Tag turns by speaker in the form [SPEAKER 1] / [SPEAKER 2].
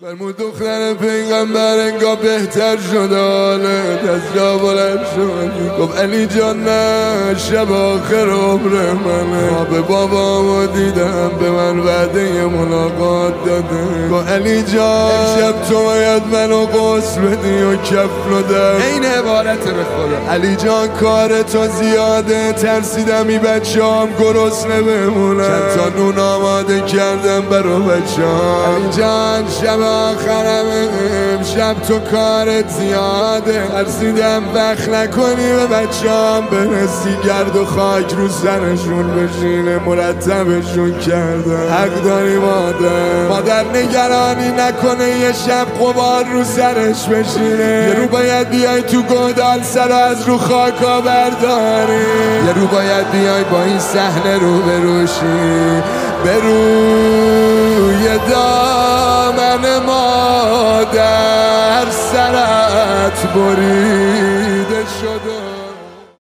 [SPEAKER 1] فرمود دختر پیغمبر انگاه بهتر شد حالت، از جا بلند شد گفت علی جان نه، شب آخر عمر منه. به بابامو دیدم به من وعده ملاقات داده. گفت علی جان امشب تو باید منو غسل بدی و کفن و دم. این عبارت به خدا علی جان کار تو زیاده، ترسیدم این بچه‌ام گرسنه بمونن، چند تا نون آماده کردم برا بچه‌ام. علی جان شب آخرم امشب تو کارت زیاده، ترسیدم وقت نکنی به بچه‌ام برسی، گرد و خاک رو سرشون بشینه مرتبشون کردم. حق داری مادر نگرانی نکنه یه شب غبار رو سرش بشینه. یه رو باید بیای تو گودال سر از رو خاکا برداری، یه رو باید بیای با این صحنه رو بروشی، به روی دامن مادر سرت بری.